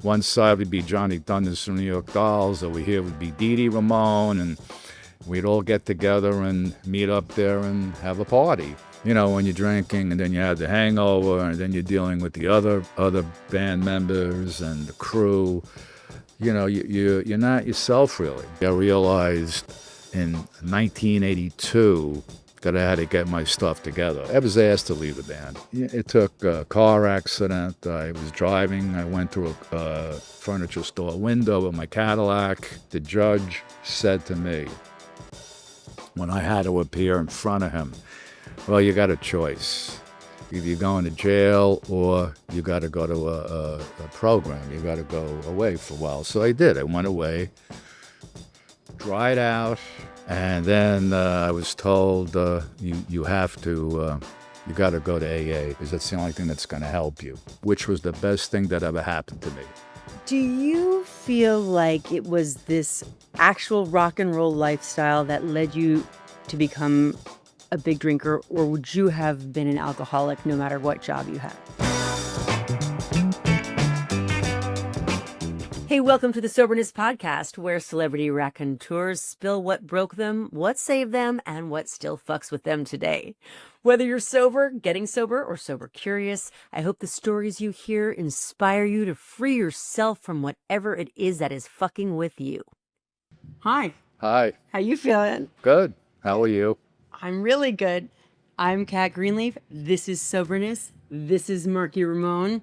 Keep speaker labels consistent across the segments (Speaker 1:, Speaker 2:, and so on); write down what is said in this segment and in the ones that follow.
Speaker 1: one side would be Johnny Thunders from New York Dolls, over here would be Dee Dee Ramone, and we'd all get together and meet up there and have a party. You know, when you're drinking and then you have the hangover and then you're dealing with the other band members and the crew, you know, you're not yourself really. I realized in 1982 that I had to get my stuff together. I was asked to leave the band. It took a car accident. I was driving. I went through a furniture store window with my Cadillac. The judge said to me, when I had to appear in front of him, well, you got a choice. Either you're going to jail or you got to go to a program. You got to go away for a while. So I did. I went away, dried out, and then I was told you have to, you got to go to AA because that's the only thing that's going to help you, which was the best thing that ever happened to me.
Speaker 2: Do you feel like it was this actual rock and roll lifestyle that led you to become a big drinker, or would you have been an alcoholic no matter what job you had? Hey, welcome to the Soberness podcast, where celebrity raconteurs spill what broke them, what saved them, and what still fucks with them today. Whether you're sober, getting sober, or sober curious, I hope the stories you hear inspire you to free yourself from whatever it is that is fucking with you. Hi.
Speaker 1: Hi.
Speaker 2: How you feeling?
Speaker 1: Good. How are you?
Speaker 2: I'm really good. I'm Kat Greenleaf. This is Soberness. This is Marky Ramone.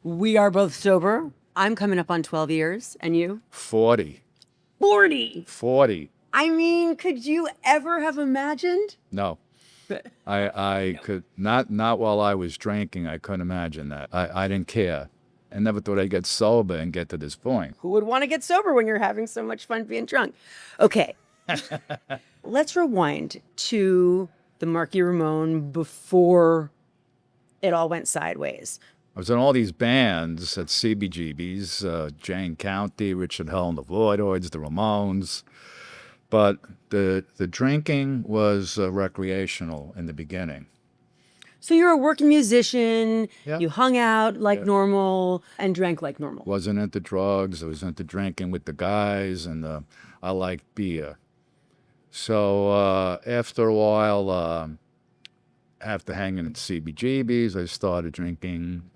Speaker 2: We are both sober. I'm coming up on 12 years. And you?
Speaker 1: 40.
Speaker 2: 40. I mean, could you ever have imagined?
Speaker 1: No. I could not while I was drinking. I couldn't imagine that. I didn't care. I never thought I'd get sober and get to this point.
Speaker 2: Who would want to get sober when you're having so much fun being drunk? Okay. Let's rewind to the Marky Ramone before it all went sideways.
Speaker 1: I was in all these bands at CBGB's, Jane County, Richard Hell and the Voidoids, the Ramones. But the drinking was recreational in the beginning.
Speaker 2: So you're a working musician,
Speaker 1: Yeah.
Speaker 2: You hung out like
Speaker 1: Yeah.
Speaker 2: normal and drank like normal.
Speaker 1: Wasn't into drugs. I was into drinking with the guys, and I liked beer. So after a while, after hanging at CBGB's, I started drinking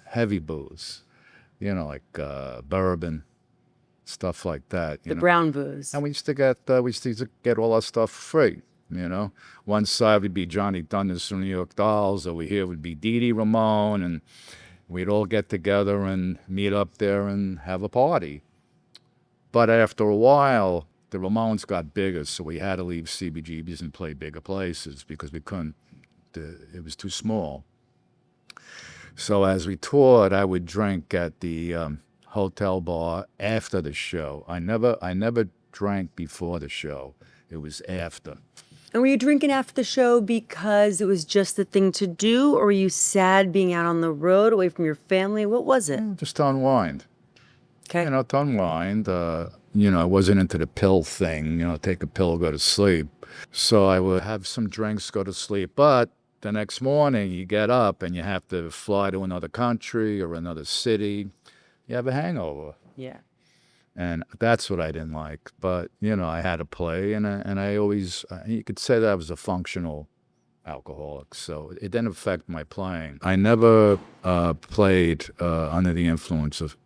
Speaker 1: heavy booze, you know, like bourbon, stuff like that.
Speaker 2: The brown booze.
Speaker 1: And we used to get all our stuff free, you know. One side would be Johnny Thunders from New York Dolls. Over here would be Dee Dee Ramone, and we'd all get together and meet up there and have a party. But after a while, the Ramones got bigger, so we had to leave CBGB's and play bigger places because we couldn't. It was too small. So as we toured, I would drink at the hotel bar after the show. I never drank before the show. It was after.
Speaker 2: And were you drinking after the show because it was just the thing to do, or were you sad being out on the road away from your family? What was it?
Speaker 1: Just to unwind.
Speaker 2: Okay.
Speaker 1: You know, to unwind. You know, I wasn't into the pill thing, you know, take a pill, go to sleep. So I would have some drinks, go to sleep. But the next morning you get up and you have to fly to another country or another city. You have a hangover.
Speaker 2: Yeah.
Speaker 1: And that's what I didn't like. But, you know, I had to play, and I always, you could say that I was a functional alcoholic. So it didn't affect my playing. I never played under the influence of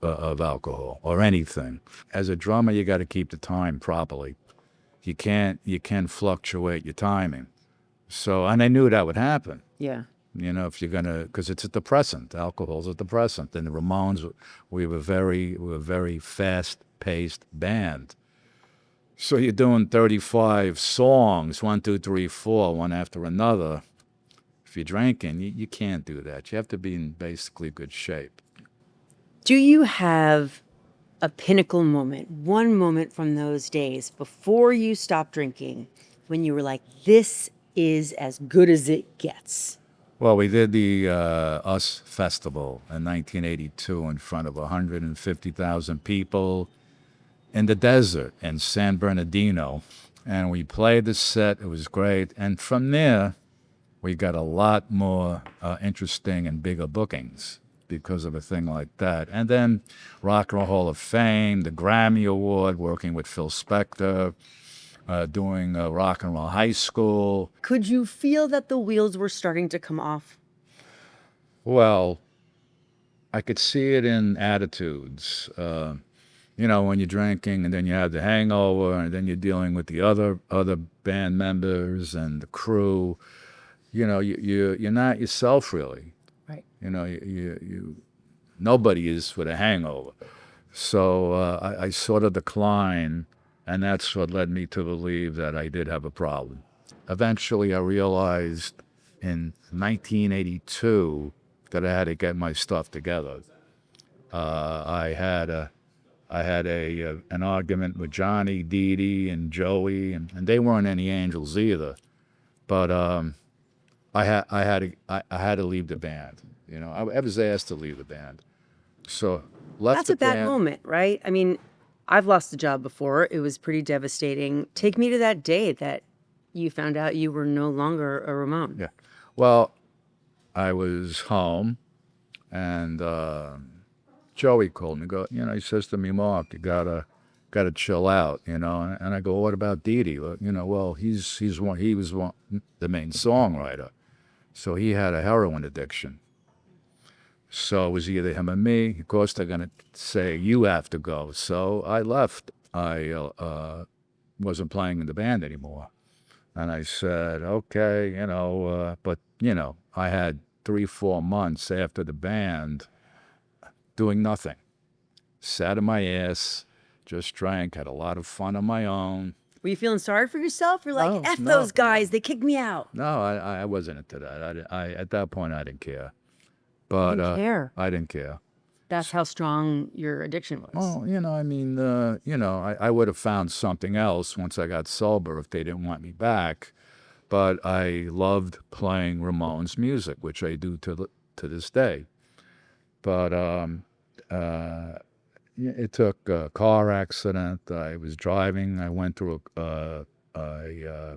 Speaker 1: alcohol or anything. As a drummer, you got to keep the time properly. You can't fluctuate your timing. So, and I knew that would happen.
Speaker 2: Yeah.
Speaker 1: You know, if you're gonna, because it's a depressant. Alcohol's a depressant. And the Ramones, we were a very fast-paced band. So you're doing 35 songs, 1, 2, 3, 4, one after another. If you're drinking, you can't do that. You have to be in basically good shape.
Speaker 2: Do you have a pinnacle moment, one moment from those days before you stopped drinking, when you were like, this is as good as it gets?
Speaker 1: Well, we did the US Festival in 1982 in front of 150,000 people in the desert in San Bernardino. And we played the set. It was great. And from there, we got a lot more interesting and bigger bookings because of a thing like that. And then Rock and Roll Hall of Fame, the Grammy Award, working with Phil Spector, doing Rock and Roll High School.
Speaker 2: Could you feel that the wheels were starting to come off?
Speaker 1: Well, I could see it in attitudes. When you're drinking and then you have the hangover and then you're dealing with the other band members and the crew, you're not yourself really.
Speaker 2: Right.
Speaker 1: Nobody is with a hangover. So I sort of declined, and that's what led me to believe that I did have a problem. Eventually, I realized in 1982 that I had to get my stuff together. I had an argument with Johnny, Dee Dee, and Joey, and they weren't any angels either. But I had to leave the band. I was asked to leave the band, so left.
Speaker 2: That's
Speaker 1: the
Speaker 2: a bad
Speaker 1: band.
Speaker 2: moment, right? I mean, I've lost a job before. It was pretty devastating. Take me to that day that you found out you were no longer a Ramone.
Speaker 1: Yeah. Well, I was home, and Joey called me. He says to me, "Mark, you gotta chill out," And I go, "What about Dee Dee?" Well, he was the main songwriter, so he had a heroin addiction. So it was either him or me. Of course, they're gonna say you have to go. So I left. I wasn't playing in the band anymore, and I said, "Okay, but I had 3-4 months after the band doing nothing. Sat in my ass, just drank, had a lot of fun on my own."
Speaker 2: Were you feeling sorry for yourself? You're like,
Speaker 1: No,
Speaker 2: F
Speaker 1: no.
Speaker 2: those guys, they kicked me out.
Speaker 1: No, I wasn't into that. At that point, I didn't care. But
Speaker 2: Didn't care.
Speaker 1: I didn't care.
Speaker 2: That's how strong your addiction was.
Speaker 1: Oh, I would have found something else once I got sober if they didn't want me back. But I loved playing Ramones music, which I do to this day. But it took a car accident. I was driving. I went through a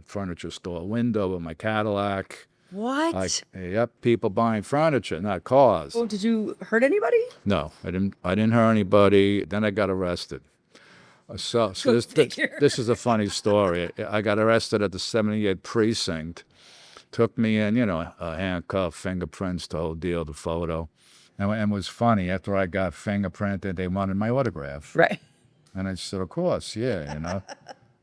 Speaker 1: furniture store window with my Cadillac.
Speaker 2: What?
Speaker 1: Yep, people buying furniture, not cars.
Speaker 2: Oh, did you hurt anybody?
Speaker 1: No, I didn't hurt anybody. Then I got arrested. So this is a funny story. I got arrested at the 78th precinct. Took me in, a handcuff, fingerprints, the whole deal, the photo. And it was funny. After I got fingerprinted, they wanted my autograph.
Speaker 2: Right.
Speaker 1: And I said, of course, yeah,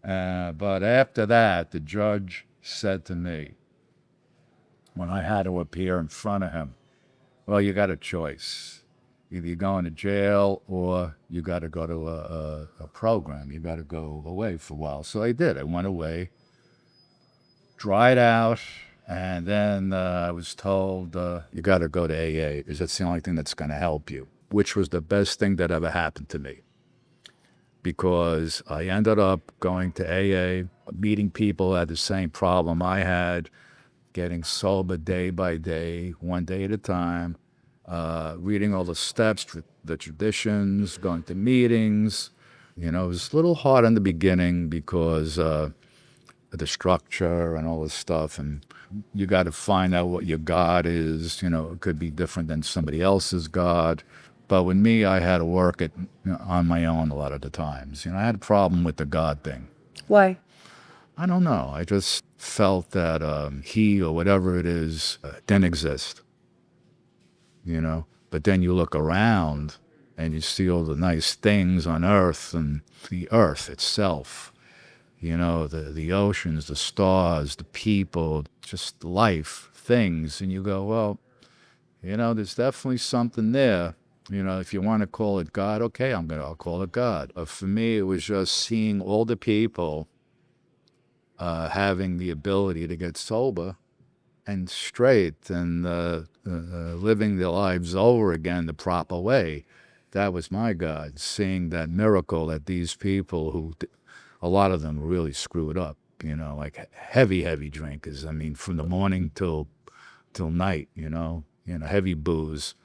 Speaker 1: But after that, the judge said to me, when I had to appear in front of him, well, you got a choice. Either you're going to jail or you got to go to a program. You got to go away for a while. So I did. I went away, dried out, and then I was told, you got to go to AA because that's the only thing that's going to help you, which was the best thing that ever happened to me. Because I ended up going to AA, meeting people who had the same problem I had, getting sober day by day, one day at a time, reading all the steps, the traditions, going to meetings. It was a little hard in the beginning because the structure and all this stuff, and you got to find out what your God is. It could be different than somebody else's God. But with me, I had to work it on my own a lot of the times. I had a problem with the God thing.
Speaker 2: Why?
Speaker 1: I don't know. I just felt that he or whatever it is didn't exist. But then you look around and you see all the nice things on Earth and the Earth itself. The oceans, the stars, the people, just life, things. And you go, well, there's definitely something there. If you want to call it God, okay, I'll call it God. But for me, it was just seeing all the people having the ability to get sober and straight and living their lives over again the proper way. That was my God, seeing that miracle that these people who, a lot of them really screwed up, like heavy drinkers. I mean, from the morning till night, heavy booze.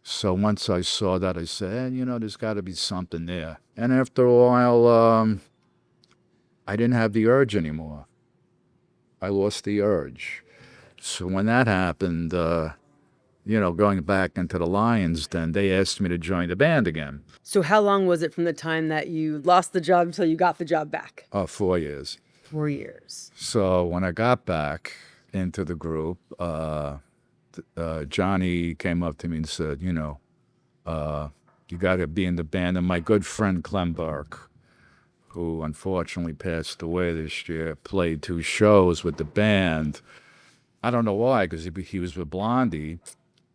Speaker 1: So once I saw that, I said, there's got to be something there. And after a while, I didn't have the urge anymore. I lost the urge. So when that happened, going back into the Lions, then they asked me to join the band again.
Speaker 2: So how long was it from the time that you lost the job until you got the job back?
Speaker 1: 4 years.
Speaker 2: 4 years.
Speaker 1: So when I got back into the group, Johnny came up to me and said, you got to be in the band. And my good friend Clem Burke, who unfortunately passed away this year, played 2 shows with the band. I don't know why, because he was with Blondie,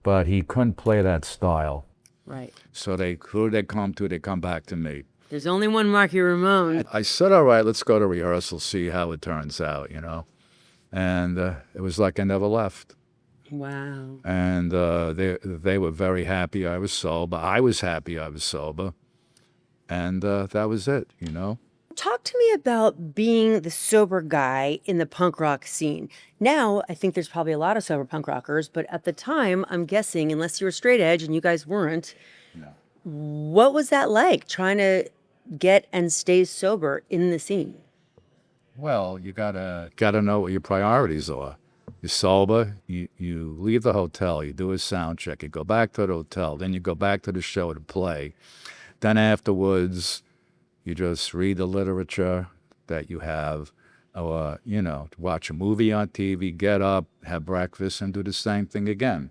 Speaker 1: but he couldn't play that style.
Speaker 2: Right.
Speaker 1: So who they come to? They come back to me.
Speaker 2: There's only one Marky Ramone.
Speaker 1: I said, all right, let's go to rehearsal, see how it turns out, And it was like I never left.
Speaker 2: Wow.
Speaker 1: And they were very happy I was sober. I was happy I was sober. And that was it,
Speaker 2: Talk to me about being the sober guy in the punk rock scene. Now, I think there's probably a lot of sober punk rockers, but at the time, I'm guessing, unless you were straight edge and you guys weren't,
Speaker 1: No.
Speaker 2: What was that like, trying to get and stay sober in the scene?
Speaker 1: Well, you gotta know what your priorities are. You're sober, you leave the hotel, you do a sound check, you go back to the hotel, then you go back to the show to play. Then afterwards, you just read the literature that you have, or, watch a movie on TV, get up, have breakfast, and do the same thing again.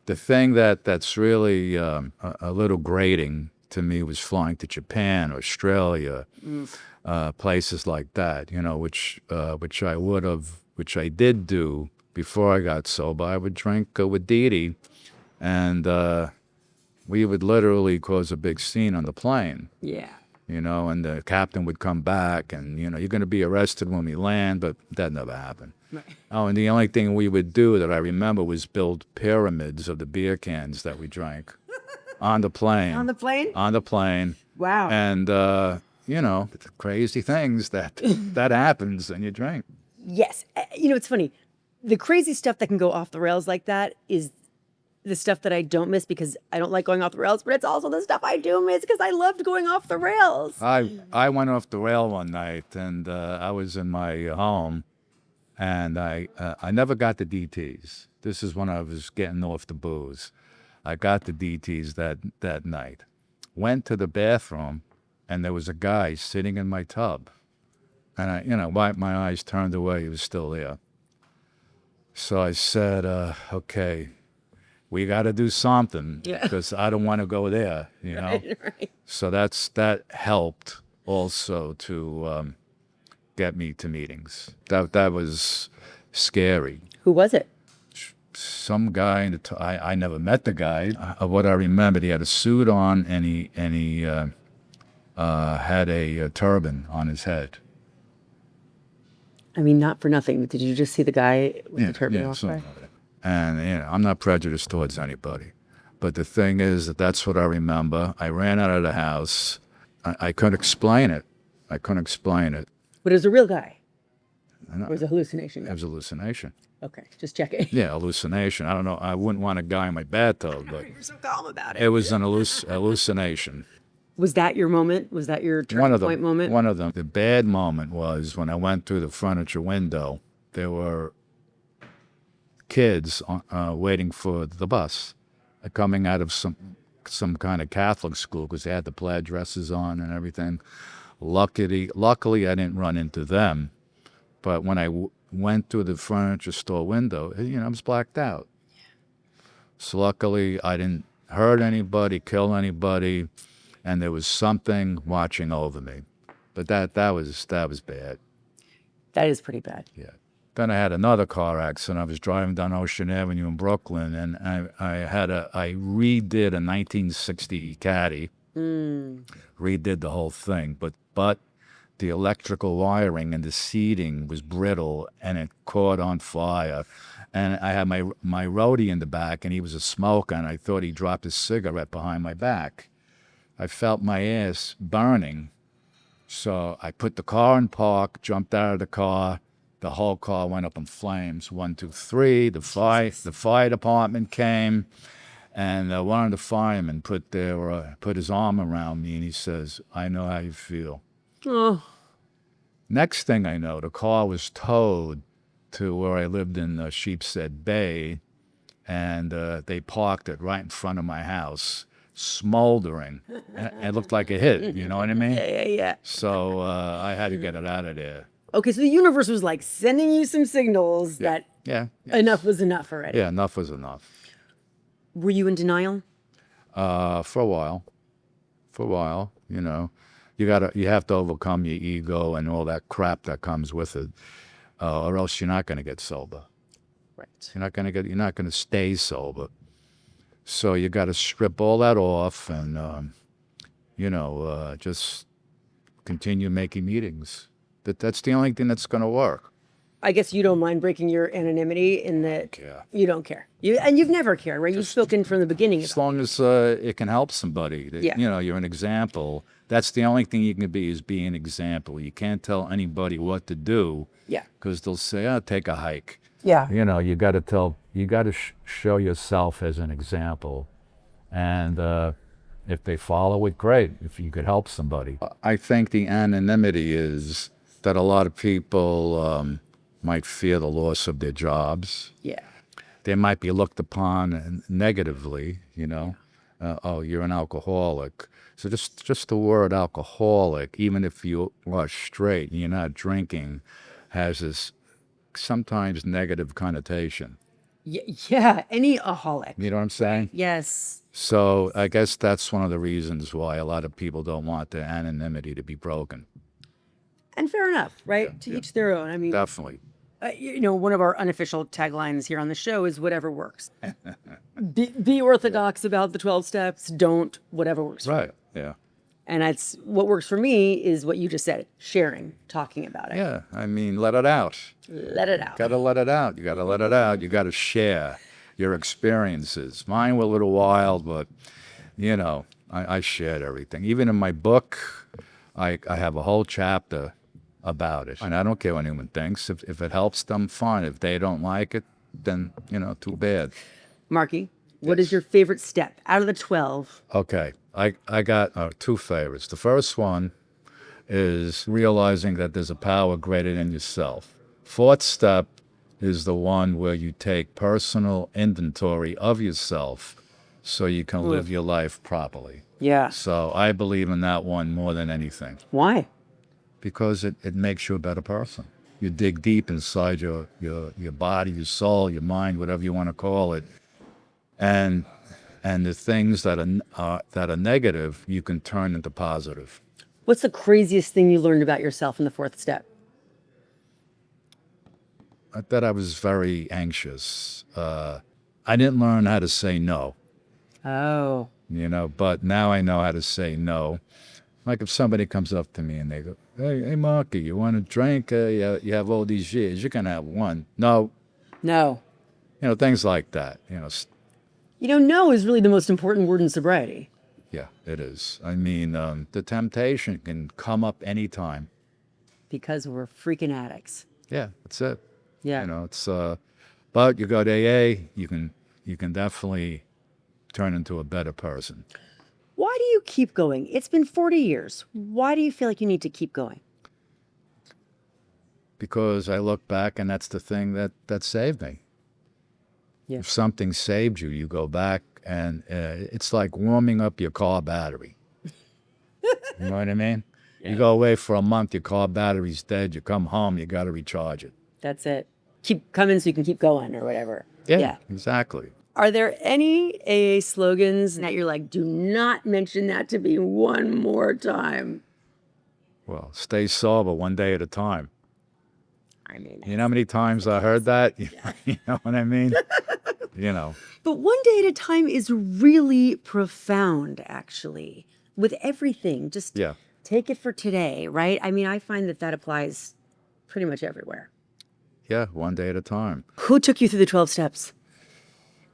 Speaker 1: The thing that's really a little grating to me was flying to Japan, Australia, places like that, which I did do before I got sober. I would drink with Dee Dee, and we would literally cause a big scene on the plane.
Speaker 2: Yeah.
Speaker 1: And the captain would come back and, you're going to be arrested when we land, but that never happened.
Speaker 2: Right.
Speaker 1: Oh, and the only thing we would do that I remember was build pyramids of the beer cans that we drank on the plane.
Speaker 2: On the plane?
Speaker 1: On the plane.
Speaker 2: Wow.
Speaker 1: And, crazy things that happens and you drink.
Speaker 2: Yes. It's funny. The crazy stuff that can go off the rails like that is the stuff that I don't miss because I don't like going off the rails, but it's also the stuff I do miss because I loved going off the rails.
Speaker 1: I went off the rail one night, and I was in my home, and I never got the DTs. This is when I was getting off the booze. I got the DTs that night. Went to the bathroom, and there was a guy sitting in my tub. And I wiped my eyes, turned away, he was still there. So I said, okay, we got to do something because I don't want to go there,
Speaker 2: Right.
Speaker 1: So that helped also to get me to meetings. That was scary.
Speaker 2: Who was it?
Speaker 1: Some guy I never met the guy. What I remembered, he had a suit on and he had a turban on his head.
Speaker 2: I mean, not for nothing. Did you just see the guy with the turban off?
Speaker 1: So, and I'm not prejudiced towards anybody, but the thing is that's what I remember. I ran out of the house. I couldn't explain it. But
Speaker 2: it was a real guy. Or was it a hallucination?
Speaker 1: It was a hallucination.
Speaker 2: Okay, just checking.
Speaker 1: Yeah, hallucination. I don't know. I wouldn't want a guy in my bathtub, but
Speaker 2: You're so calm about it.
Speaker 1: it was an hallucination.
Speaker 2: Was that your moment? Was that your turning point moment?
Speaker 1: One of them. The bad moment was when I went through the furniture window. There were kids waiting for the bus, coming out of some kind of Catholic school because they had the plaid dresses on and everything. Luckily, I didn't run into them. But when I went through the furniture store window, I was blacked out. So luckily, I didn't hurt anybody, kill anybody, and there was something watching over me. But that was bad.
Speaker 2: That is pretty bad.
Speaker 1: Yeah. Then I had another car accident. I was driving down Ocean Avenue in Brooklyn, and I redid a 1960 Caddy. Redid the whole thing, but the electrical wiring and the seating was brittle, and it caught on fire. And I had my roadie in the back, and he was a smoker, and I thought he dropped his cigarette behind my back. I felt my ass burning, so I put the car in park, jumped out of the car. The whole car went up in flames. 1, 2, 3. The fire department came, and one of the firemen put his arm around me, and he says, "I know how you feel."
Speaker 2: Oh.
Speaker 1: Next thing I know, the car was towed to where I lived in Sheepshead Bay, and they parked it right in front of my house, smoldering. It looked like a hit, you know what I mean?
Speaker 2: Yeah.
Speaker 1: So I had to get it out of there.
Speaker 2: Okay, so the universe was like sending you some signals that
Speaker 1: Yeah.
Speaker 2: enough was enough already.
Speaker 1: Yeah, enough was enough.
Speaker 2: Were you in denial?
Speaker 1: For a while, you know. You have to overcome your ego and all that crap that comes with it, or else you're not going to get sober.
Speaker 2: Right.
Speaker 1: You're not going to stay sober. So you got to strip all that off and, just continue making meetings. That's the only thing that's going to work.
Speaker 2: I guess you don't mind breaking your anonymity in that you don't care. You've never cared, right? You've spoken from the beginning.
Speaker 1: As long as it can help somebody, you're an example. That's the only thing you can be, is be an example. You can't tell anybody what to do.
Speaker 2: Yeah.
Speaker 1: Because they'll say, take a hike.
Speaker 2: Yeah.
Speaker 1: You got to show yourself as an example. And if they follow it, great. If you could help somebody. I think the anonymity is that a lot of people might fear the loss of their jobs.
Speaker 2: Yeah.
Speaker 1: They might be looked upon negatively, oh, you're an alcoholic. So just the word alcoholic, even if you are straight and you're not drinking, has this sometimes negative connotation.
Speaker 2: Yeah, any aholic.
Speaker 1: You know what I'm saying?
Speaker 2: Yes.
Speaker 1: So I guess that's one of the reasons why a lot of people don't want their anonymity to be broken.
Speaker 2: And fair enough, right? To each their own. I mean,
Speaker 1: Definitely.
Speaker 2: One of our unofficial taglines here on the show is whatever works. Be orthodox about the 12 steps. Don't whatever works.
Speaker 1: Right. Yeah.
Speaker 2: And that's what works for me is what you just said, sharing, talking about it.
Speaker 1: Yeah. I mean, let it out.
Speaker 2: Let it out.
Speaker 1: Got to let it out. You got to let it out. You got to share your experiences. Mine were a little wild, but, I shared everything. Even in my book, I have a whole chapter about it. And I don't care what anyone thinks. If it helps them, fine. If they don't like it, then, too bad.
Speaker 2: Marky, what is your favorite step out of the 12?
Speaker 1: Okay. I got two favorites. The first one is realizing that there's a power greater than yourself. Fourth step is the one where you take personal inventory of yourself so you can live your life properly.
Speaker 2: Yeah.
Speaker 1: So I believe in that one more than anything.
Speaker 2: Why?
Speaker 1: Because it makes you a better person. You dig deep inside your body, your soul, your mind, whatever you want to call it, and the things that are negative, you can turn into positive.
Speaker 2: What's the craziest thing you learned about yourself in the fourth step?
Speaker 1: That I was very anxious. I didn't learn how to say no.
Speaker 2: Oh.
Speaker 1: But now I know how to say no. Like if somebody comes up to me and they go, hey Marky, you want a drink? You have all these years. You can have one. No.
Speaker 2: No.
Speaker 1: Things like that.
Speaker 2: No is really the most important word in sobriety.
Speaker 1: Yeah, it is. I mean, the temptation can come up anytime.
Speaker 2: Because we're freaking addicts.
Speaker 1: Yeah, that's it.
Speaker 2: Yeah.
Speaker 1: It's but you go to AA, you can definitely turn into a better person.
Speaker 2: Why do you keep going? It's been 40 years. Why do you feel like you need to keep going?
Speaker 1: Because I look back and that's the thing that saved me.
Speaker 2: Yeah.
Speaker 1: If something saved you, you go back and it's like warming up your car battery. You know what I mean? Yeah. You go away for a month, your car battery's dead. You come home, you got to recharge it.
Speaker 2: That's it. Keep coming so you can keep going or whatever.
Speaker 1: Yeah, exactly.
Speaker 2: Are there any AA slogans that you're like, do not mention that to me one more time?
Speaker 1: Well, stay sober one day at a time.
Speaker 2: I mean,
Speaker 1: you know how many times I heard that?
Speaker 2: Yeah.
Speaker 1: You know what I mean?
Speaker 2: But one day at a time is really profound, actually, with everything. Just take it for today, right? I mean, I find that applies pretty much everywhere.
Speaker 1: Yeah, one day at a time.
Speaker 2: Who took you through the 12 steps?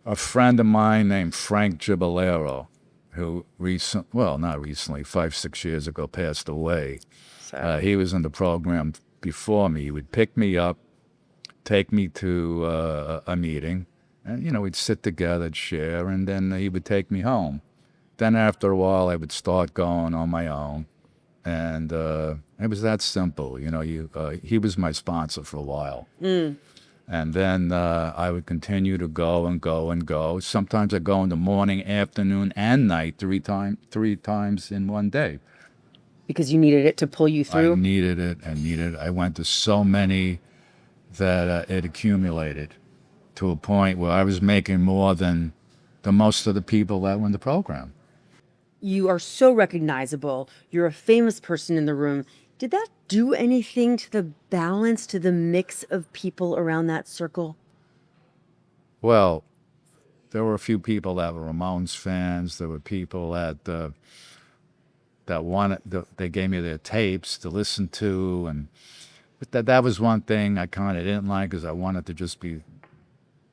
Speaker 1: A friend of mine named Frank Gibalero, who not recently, 5-6 years ago, passed away. He was in the program before me. He would pick me up, take me to a meeting, and, we'd sit together, share, and then he would take me home. Then after a while, I would start going on my own. And it was that simple. He was my sponsor for a while. And then I would continue to go and go and go. Sometimes I go in the morning, afternoon, and night, three times in one day.
Speaker 2: Because you needed it to pull you
Speaker 1: I
Speaker 2: through?
Speaker 1: needed it and needed it. I went to so many that it accumulated to a point where I was making more than the most of the people that were in the program.
Speaker 2: You are so recognizable. You're a famous person in the room. Did that do anything to the balance, to the mix of people around that circle?
Speaker 1: Well, there were a few people that were Ramones fans. There were people that wanted, they gave me their tapes to listen to. And but that was one thing I kind of didn't like, because I wanted to just be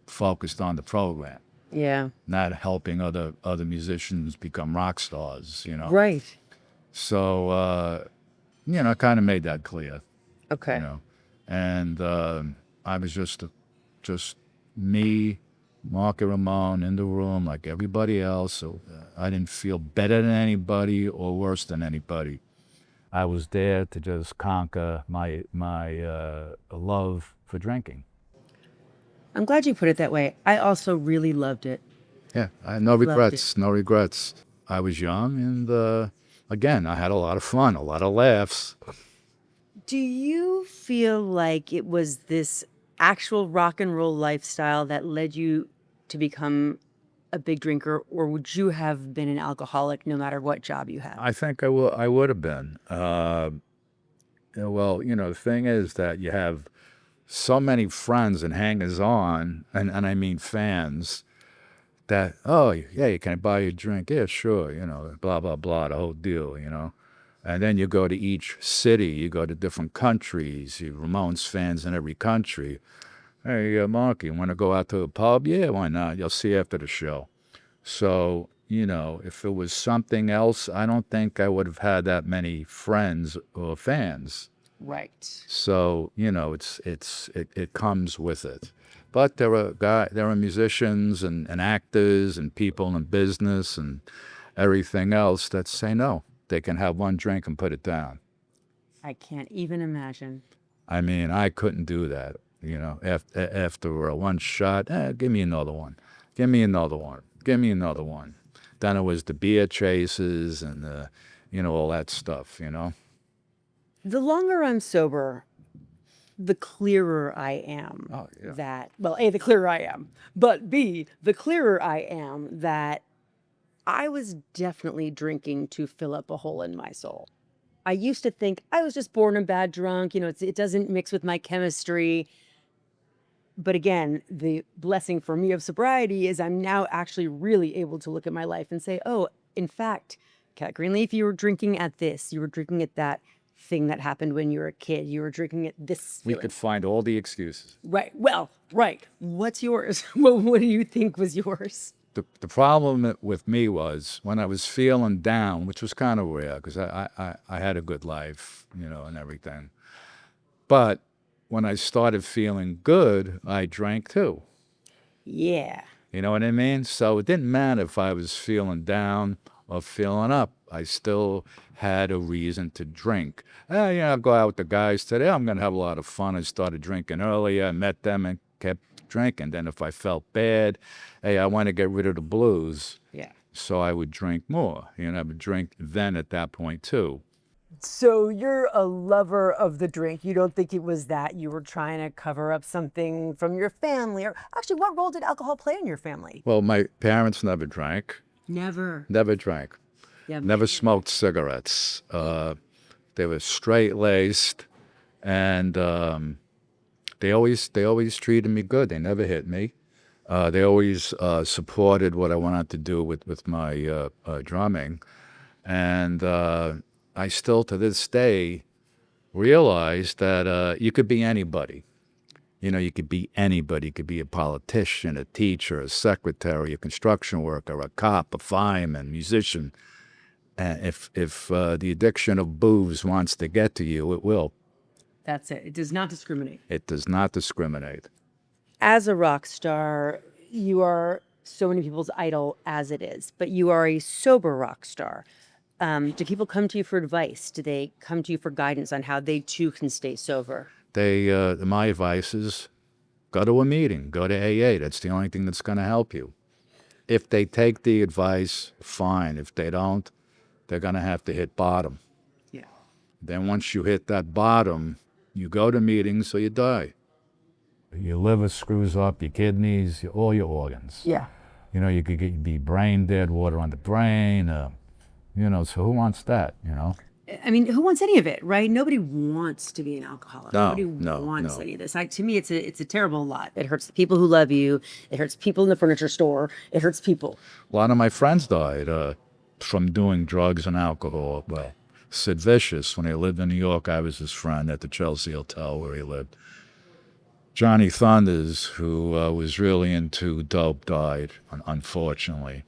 Speaker 1: focused on the program,
Speaker 2: Yeah.
Speaker 1: not helping other musicians become rock stars,
Speaker 2: Right.
Speaker 1: So, I kind of made that clear,
Speaker 2: Okay.
Speaker 1: And I was just me, Marky Ramone, in the room like everybody else. So I didn't feel better than anybody or worse than anybody. I was there to just conquer my love for drinking.
Speaker 2: I'm glad you put it that way. I also really loved it.
Speaker 1: Yeah, I had no regrets. No regrets. I was young, and again, I had a lot of fun, a lot of laughs.
Speaker 2: Do you feel like it was this actual rock and roll lifestyle that led you to become a big drinker, or would you have been an alcoholic no matter what job you had?
Speaker 1: I think I would have been. Well, the thing is that you have so many friends and hangers-on, and I mean fans, that, oh, yeah, can I buy you a drink? Yeah, sure, blah, blah, blah, the whole deal, And then you go to each city, you go to different countries, you Ramones fans in every country. Hey, Marky, want to go out to a pub? Yeah, why not? You'll see after the show. So, if it was something else, I don't think I would have had that many friends or fans.
Speaker 2: Right.
Speaker 1: So, it comes with it. But there are musicians and actors and people in business and everything else that say no. They can have one drink and put it down.
Speaker 2: I can't even imagine.
Speaker 1: I mean, I couldn't do that. After one shot, give me another one. Give me another one. Give me another one. Then it was the beer chases and all that stuff.
Speaker 2: The longer I'm sober, the clearer I am that, well, A, the clearer I am, but B, the clearer I am that I was definitely drinking to fill up a hole in my soul. I used to think I was just born a bad drunk, it doesn't mix with my chemistry. But again, the blessing for me of sobriety is I'm now actually really able to look at my life and say, oh, in fact, Cat Greenleaf, you were drinking at this, you were drinking at that thing that happened when you were a kid, you were drinking at this
Speaker 1: We
Speaker 2: feeling.
Speaker 1: could find all the excuses.
Speaker 2: Right. Well, right. What's yours? What do you think was yours?
Speaker 1: The problem with me was when I was feeling down, which was kind of rare because I had a good life, and everything. But when I started feeling good, I drank too.
Speaker 2: Yeah.
Speaker 1: You know what I mean? So it didn't matter if I was feeling down or feeling up. I still had a reason to drink. I'll go out with the guys today. I'm going to have a lot of fun. I started drinking earlier. I met them and kept drinking. Then if I felt bad, hey, I want to get rid of the blues.
Speaker 2: Yeah.
Speaker 1: So I would drink more. I would drink then at that point too.
Speaker 2: So you're a lover of the drink. You don't think it was that you were trying to cover up something from your family? Or actually, what role did alcohol play in your family?
Speaker 1: Well, my parents never drank.
Speaker 2: Never.
Speaker 1: Never drank.
Speaker 2: Yeah.
Speaker 1: Never smoked cigarettes. They were straight-laced, and they always treated me good. They never hit me. They always supported what I wanted to do with my drumming. And I still, to this day, realize that you could be anybody. You could be anybody. You could be a politician, a teacher, a secretary, a construction worker, a cop, a fireman, musician. And if the addiction of booze wants to get to you, it will.
Speaker 2: That's it. It does not discriminate.
Speaker 1: It does not discriminate.
Speaker 2: As a rock star, you are so many people's idol as it is, but you are a sober rock star. Do people come to you for advice? Do they come to you for guidance on how they too can stay sober?
Speaker 1: My advice is Go to a meeting. Go to AA. That's the only thing that's going to help you. If they take the advice, fine. If they don't, they're going to have to hit bottom.
Speaker 2: Yeah.
Speaker 1: Then once you hit that bottom, you go to meetings or you die. Your liver screws up, your kidneys, all your organs.
Speaker 2: Yeah.
Speaker 1: You know, you could be brain dead, water on the brain. You know, so who wants that, you know?
Speaker 2: I mean, who wants any of it, right? Nobody wants to be an alcoholic.
Speaker 1: No,
Speaker 2: Nobody
Speaker 1: no,
Speaker 2: wants
Speaker 1: no.
Speaker 2: any of this. To me, it's a terrible lot. It hurts the people who love you. It hurts people in the furniture store. It hurts people.
Speaker 1: A lot of my friends died from doing drugs and alcohol. Well, Sid Vicious, when he lived in New York, I was his friend at the Chelsea Hotel where he lived. Johnny Thunders, who was really into dope, died, unfortunately.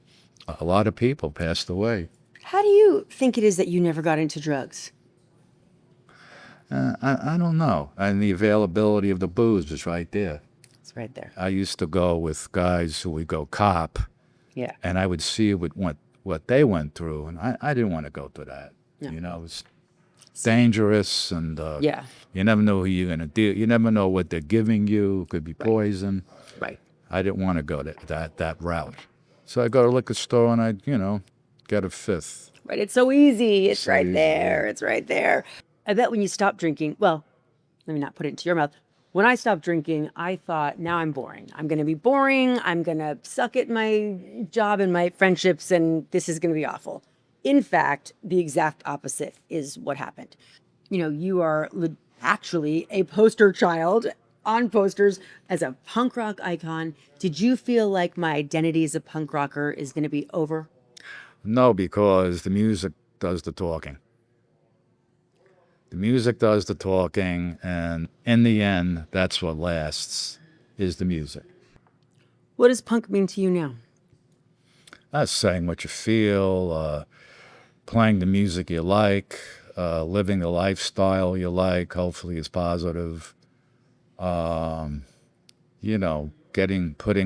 Speaker 1: A lot of people passed away.
Speaker 2: How do you think it is that you never got into drugs?
Speaker 1: I don't know. And the availability of the booze was right there.
Speaker 2: It's right there.
Speaker 1: I used to go with guys who would go cop,
Speaker 2: Yeah.
Speaker 1: and I would see what they went through, and I didn't want to go through that.
Speaker 2: No.
Speaker 1: You know, it was dangerous, and
Speaker 2: Yeah.
Speaker 1: you never know who you're going to deal. You never know what they're giving you. It could be poison.
Speaker 2: Right.
Speaker 1: I didn't want to go that route. So I go to a liquor store, and I'd, get a fifth.
Speaker 2: Right. It's so easy. It's
Speaker 1: So
Speaker 2: right
Speaker 1: easy.
Speaker 2: there. It's right there. I bet when you stop drinking, well, let me not put it into your mouth. When I stopped drinking, I thought, now I'm boring. I'm going to be boring. I'm going to suck at my job and my friendships, and this is going to be awful. In fact, the exact opposite is what happened. You know, you are actually a poster child on posters as a punk rock icon. Did you feel like my identity as a punk rocker is going to be over?
Speaker 1: No, because the music does the talking. The music does the talking, and in the end, that's what lasts, is the music.
Speaker 2: What does punk mean to you now?
Speaker 1: That's saying what you feel, playing the music you like, living the lifestyle you like, hopefully is positive. Putting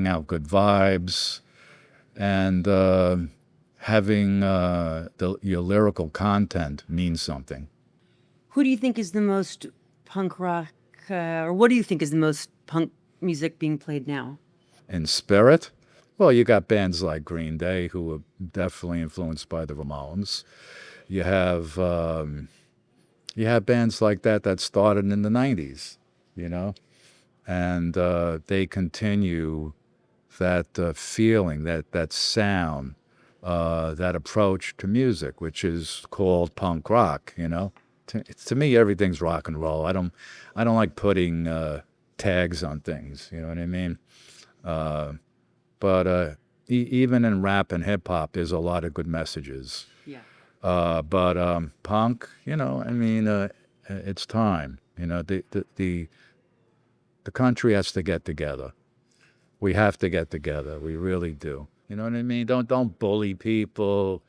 Speaker 1: out good vibes, and having your lyrical content mean something.
Speaker 2: Who do you think is the most punk rock, or what do you think is the most punk music being played now?
Speaker 1: In spirit, well, you got bands like Green Day who were definitely influenced by the Ramones. You have bands like that started in the 90s, and they continue that feeling, that sound, that approach to music, which is called punk rock, To me, everything's rock and roll. I don't like putting tags on things. You know what I mean? But even in rap and hip hop, there's a lot of good messages.
Speaker 2: Yeah.
Speaker 1: But punk, it's time. The country has to get together. We have to get together. We really do. You know what I mean? Don't bully people.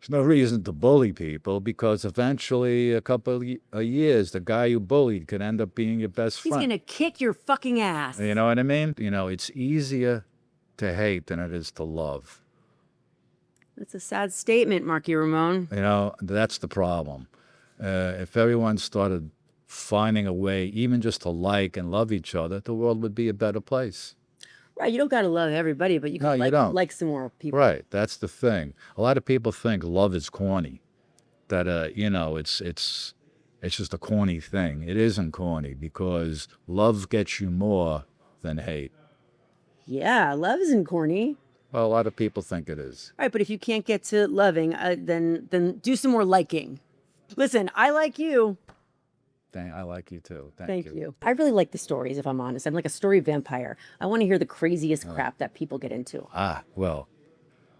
Speaker 1: There's no reason to bully people, because eventually, a couple of years, the guy you bullied could end up being your best
Speaker 2: He's
Speaker 1: friend.
Speaker 2: going to kick your fucking ass.
Speaker 1: You know what I mean? It's easier to hate than it is to love.
Speaker 2: That's a sad statement, Marky Ramone.
Speaker 1: That's the problem. If everyone started finding a way, even just to like and love each other, the world would be a better place.
Speaker 2: Right, you don't got to love everybody, but you can
Speaker 1: No, you don't.
Speaker 2: like some more people.
Speaker 1: Right, that's the thing. A lot of people think love is corny. That it's just a corny thing. It isn't corny, because love gets you more than hate.
Speaker 2: Yeah, love isn't corny.
Speaker 1: Well, a lot of people think it is.
Speaker 2: Right, but if you can't get to loving, then do some more liking. Listen, I like you.
Speaker 1: I like you too.
Speaker 2: Thank you. I really like the stories, if I'm honest. I'm like a story vampire. I want to hear the craziest crap that people get into.
Speaker 1: Well,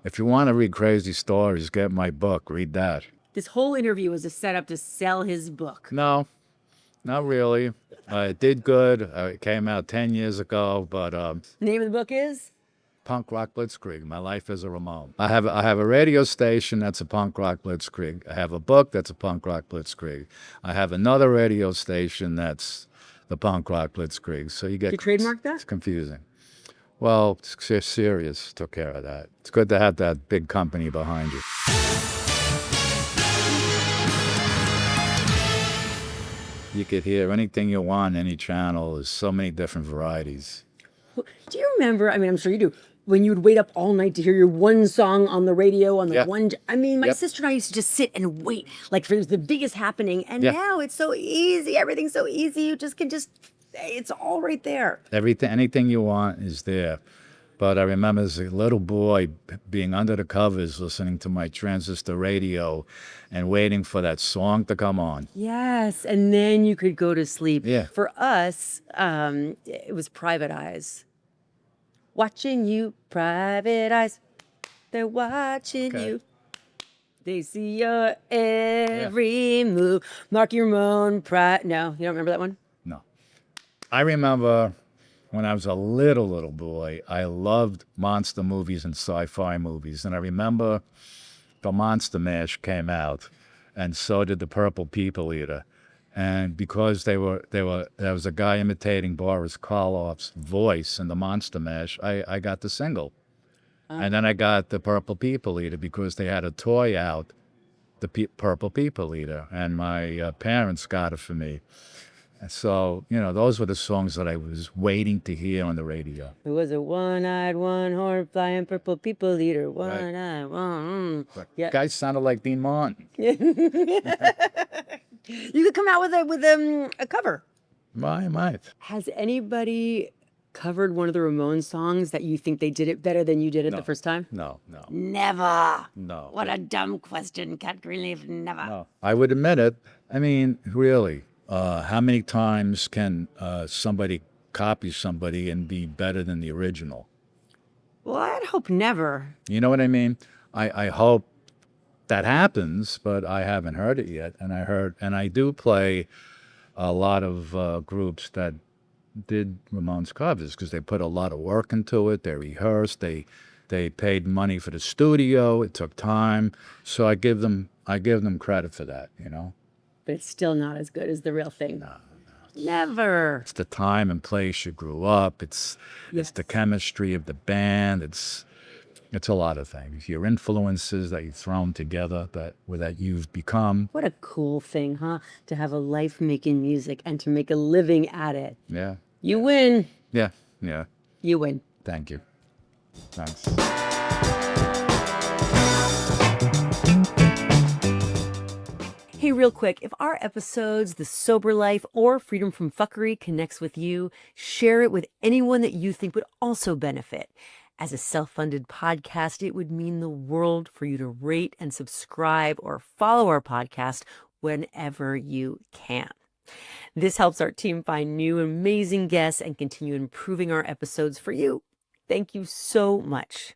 Speaker 1: if you want to read crazy stories, get my book. Read that.
Speaker 2: This whole interview was a setup to sell his book.
Speaker 1: No, not really. It did good. It came out 10 years ago, but
Speaker 2: The name of the book is?
Speaker 1: Punk Rock Blitzkrieg, My Life as a Ramone. I have a radio station that's a punk rock blitzkrieg. I have a book that's a punk rock blitzkrieg. I have another radio station that's the punk rock blitzkrieg. So you get...
Speaker 2: Did you trademark that?
Speaker 1: It's confusing. Well, Sirius took care of that. It's good to have that big company behind you. You could hear anything you want, any channel. There's so many different varieties.
Speaker 2: Do you remember? I mean, I'm sure you do. When you'd wait up all night to hear your one song on the radio on the
Speaker 1: Yeah.
Speaker 2: one. I mean, my
Speaker 1: Yep.
Speaker 2: sister and I used to just sit and wait, like for the biggest happening. And
Speaker 1: Yeah.
Speaker 2: now it's so easy. Everything's so easy. You just can it's all right there.
Speaker 1: Anything you want is there. But I remember as a little boy being under the covers, listening to my transistor radio and waiting for that song to come on.
Speaker 2: Yes, and then you could go to sleep.
Speaker 1: Yeah.
Speaker 2: For us, it was Private Eyes. Watching you, private eyes. They're watching
Speaker 1: Okay.
Speaker 2: you. They see your every move. Marky Ramone, No, you don't remember that one?
Speaker 1: No. I remember when I was a little boy, I loved monster movies and sci-fi movies. And I remember the Monster Mash came out, and so did the Purple People Eater. And because there was a guy imitating Boris Karloff's voice in the Monster Mash, I got the single. And then I got the Purple People Eater because they had a toy out, the Purple People Eater, and my parents got it for me. And so, those were the songs that I was waiting to hear on the radio.
Speaker 2: It was a one-eyed, one-horn, flying purple people eater. One-eyed, yeah.
Speaker 1: Guys sounded like Dean Martin.
Speaker 2: You could come out with a cover.
Speaker 1: I might.
Speaker 2: Has anybody covered one of the Ramones songs that you think they did it better than you did it the first time?
Speaker 1: No.
Speaker 2: Never.
Speaker 1: No.
Speaker 2: What a dumb question, Cat Greenleaf. Never.
Speaker 1: No. I would admit it. I mean, really, how many times can somebody copy somebody and be better than the original?
Speaker 2: Well, I'd hope never.
Speaker 1: You know what I mean? I hope that happens, but I haven't heard it yet. And I do play a lot of groups that did Ramones covers because they put a lot of work into it. They rehearsed. They paid money for the studio. It took time. So I give them credit for that.
Speaker 2: But it's still not as good as the real thing. No. Never.
Speaker 1: It's the time and place you grew up. It's the chemistry of the band. It's a lot of things. Your influences that you've thrown together that you've become.
Speaker 2: What a cool thing, huh? To have a life making music and to make a living at it.
Speaker 1: Yeah.
Speaker 2: You win.
Speaker 1: Yeah.
Speaker 2: You win.
Speaker 1: Thank you. Thanks.
Speaker 2: Hey, real quick, if our episodes, The Sober Life or Freedom from Fuckery connects with you, share it with anyone that you think would also benefit. As a self-funded podcast, it would mean the world for you to rate and subscribe or follow our podcast whenever you can. This helps our team find new amazing guests and continue improving our episodes for you. Thank you so much.